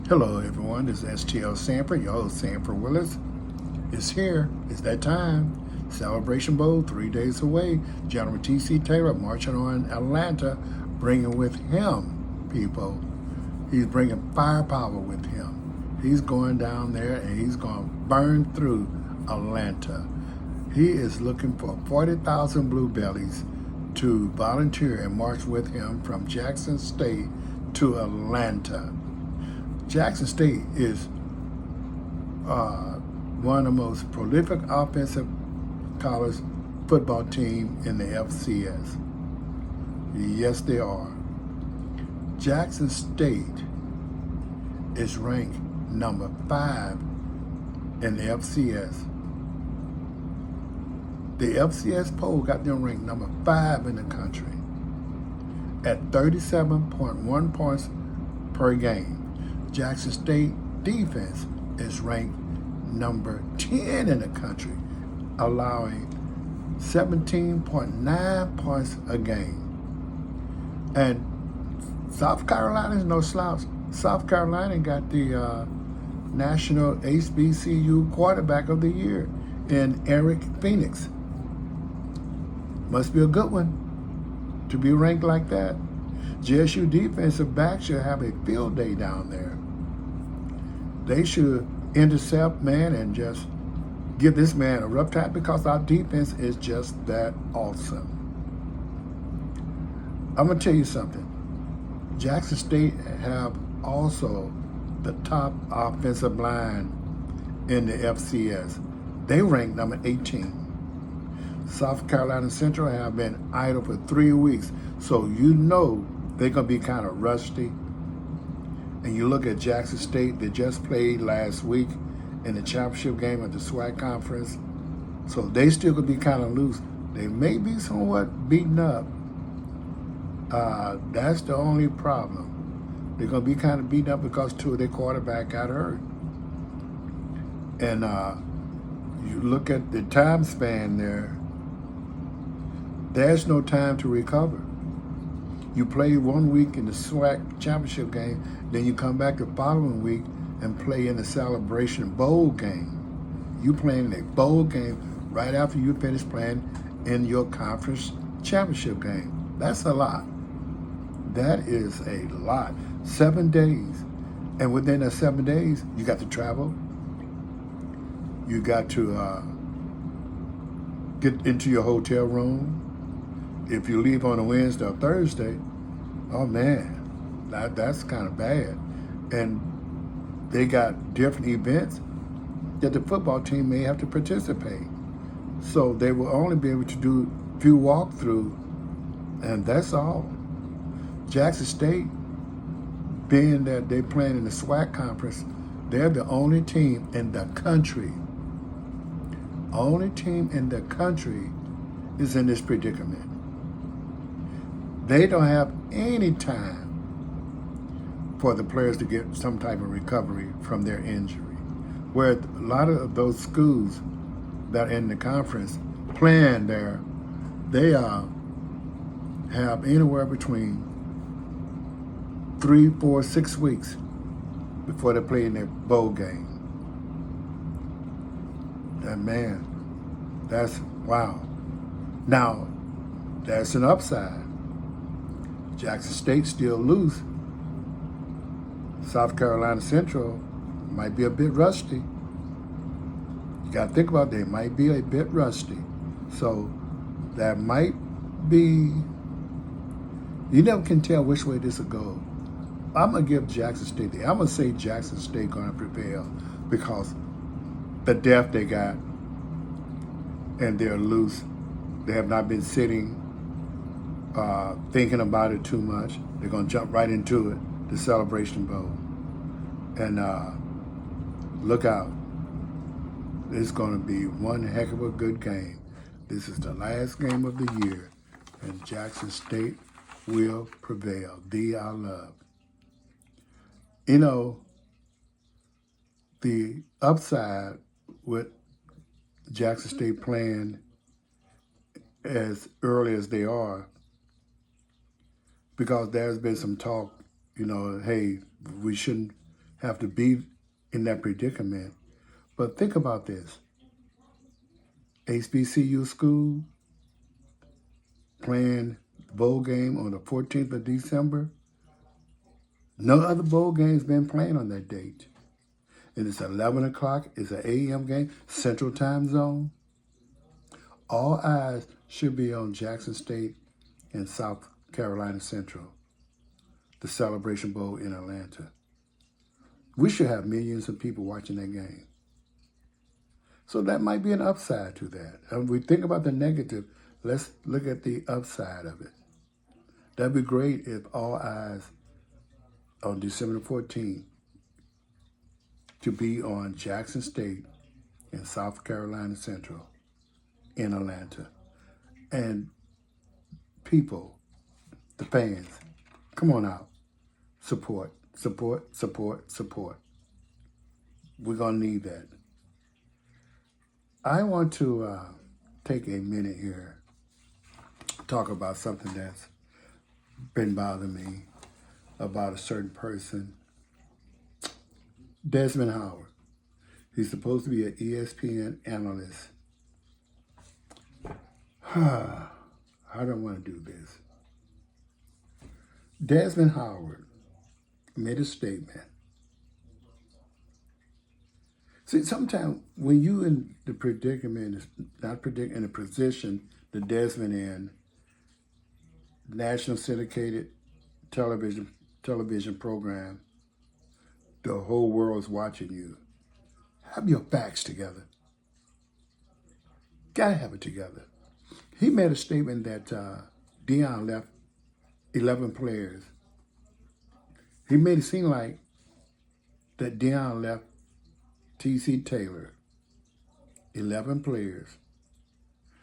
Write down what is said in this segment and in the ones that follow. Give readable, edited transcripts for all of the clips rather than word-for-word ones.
Hello, everyone. This is STL Sanford, your host, Sanford Willis. It's here. It's that time. Celebration Bowl, 3 days away. General T.C. Taylor marching on Atlanta, bringing with him, people. He's bringing firepower with him. He's going down there and he's going to burn through Atlanta. He is looking for 40,000 blue bellies to volunteer and march with him from Jackson State to Atlanta. Jackson State is one of the most prolific offensive college football team in the FCS. Yes, they are. Jackson State is ranked number 5 in the FCS. The FCS poll got them ranked number 5 in the country at 37.1 points per game. Jackson State defense is ranked number 10 in the country, allowing 17.9 points a game. And South Carolina is no slouch. South Carolina got the National HBCU Quarterback of the Year in Eric Phoenix. Must be a good one to be ranked like that. JSU defensive back should have a field day down there. They should intercept, man, and just give this man a rough time because our defense is just that awesome. I'm going to tell you something. Jackson State have also the top offensive line in the FCS. They rank number 18. South Carolina Central have been idle for 3 weeks, so you know they're going to be kind of rusty. And you look at Jackson State, they just played last week in the championship game of the SWAC conference. So they still could be kind of loose. They may be somewhat beaten up. That's the only problem. They're going to be kind of beaten up because 2 of their quarterback got hurt. And you look at the time span there, there's no time to recover. You play 1 week in the SWAC championship game, then you come back the following week and play in the Celebration Bowl game. You playing in a bowl game right after you finish playing in your conference championship game. That's a lot. That is a lot. 7 days. And within that 7 days, you got to travel. You got to get into your hotel room. If you leave on a Wednesday or Thursday, oh man, that's kind of bad. And they got different events that the football team may have to participate. So they will only be able to do a few walkthroughs, and that's all. Jackson State, being that they're playing in the SWAC conference, they're the only team in the country. Only team in the country is in this predicament. They don't have any time for the players to get some type of recovery from their injury. Where a lot of those schools that are in the conference playing there, they have anywhere between 3, 4, 6 weeks before they play in their bowl game. And man, that's wow. Now, that's an upside. Jackson State still loose. South Carolina Central might be a bit rusty. You got to think about it. They might be a bit rusty. So that might be, you never can tell which way this will go. I'm going to give Jackson State, I'm going to say Jackson State going to prevail because the depth they got and they're loose. They have not been sitting, thinking about it too much. They're going to jump right into it, the Celebration Bowl. And look out. It's going to be one heck of a good game. This is the last game of the year, and Jackson State will prevail. Thee I love. You know, the upside with Jackson State playing as early as they are, because there's been some talk, hey, we shouldn't have to be in that predicament. But think about this. HBCU school playing the bowl game on the 14th of December. No other bowl game's been playing on that date. And it's 11 o'clock. It's an a.m. game, Central Time Zone. All eyes should be on Jackson State and South Carolina Central, the Celebration Bowl in Atlanta. We should have millions of people watching that game. So that might be an upside to that. And we think about the negative, let's look at the upside of it. That'd be great if all eyes on December 14th to be on Jackson State and South Carolina Central in Atlanta. And people, the fans, come on out. Support, support, support, support. We're going to need that. I want to take a minute here, talk about something that's been bothering me about a certain person. Desmond Howard. He's supposed to be an ESPN analyst. I don't want to do this. Desmond Howard made a statement. See, sometimes when you in the predicament, in the position that Desmond in, national syndicated television program, the whole world's watching you. Have your facts together. Gotta have it together. He made a statement that Deion left 11 players. He made it seem like that Deion left T.C. Taylor 11 players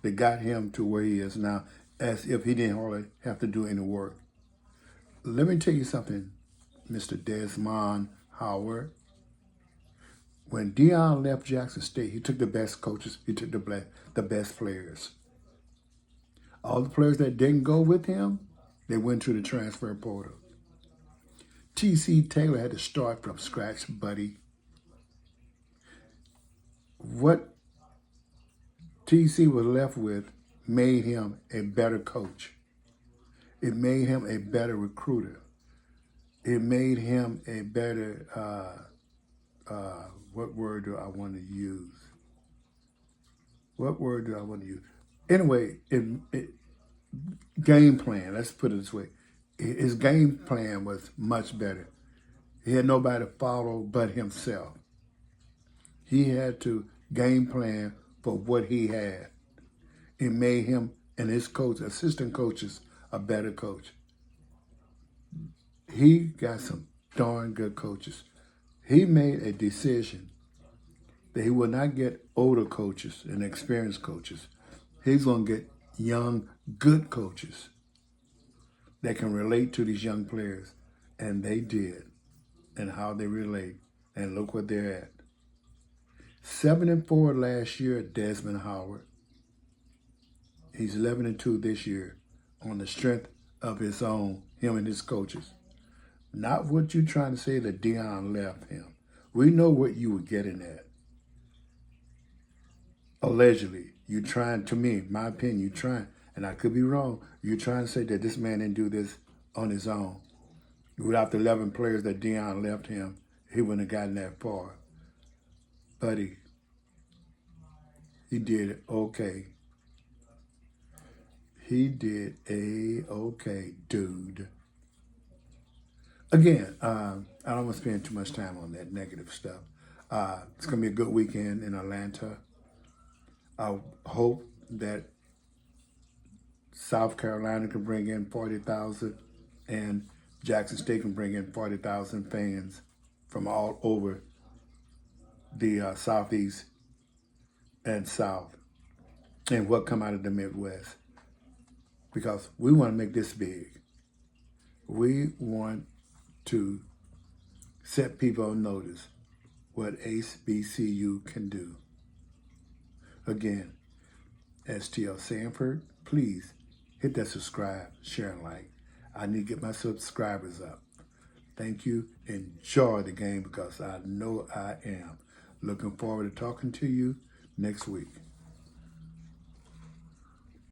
that got him to where he is now, as if he didn't hardly have to do any work. Let me tell you something, Mr. Desmond Howard. When Deion left Jackson State, he took the best coaches, he took the best players. All the players that didn't go with him, they went to the transfer portal. T.C. Taylor had to start from scratch, buddy. What T.C. was left with made him a better coach. It made him a better recruiter. It made him a better, what word do I want to use? Anyway, game plan, let's put it this way. His game plan was much better. He had nobody to follow but himself. He had to game plan for what he had. It made him and his assistant coaches, a better coach. He got some darn good coaches. He made a decision that he will not get older coaches and experienced coaches. He's going to get young, good coaches that can relate to these young players. And they did, and how they relate. And look what they're at. 7-4 last year, Desmond Howard. He's 11-2 this year on the strength of his own, him and his coaches. Not what you're trying to say that Deion left him. We know what you were getting at. Allegedly, you trying, to me, my opinion, you trying, and I could be wrong, you're trying to say that this man didn't do this on his own. Without the 11 players that Deion left him, he wouldn't have gotten that far. Buddy, he did it okay. He did a-okay, dude. Again, I don't want to spend too much time on that negative stuff. It's going to be a good weekend in Atlanta. I hope that South Carolina can bring in 40,000 and Jackson State can bring in 40,000 fans from all over the Southeast and South and what come out of the Midwest. Because we want to make this big. We want to set people on notice what HBCU can do. Again, STL Sanford, please hit that subscribe, share, and like. I need to get my subscribers up. Thank you. Enjoy the game because I know I am. Looking forward to talking to you next week.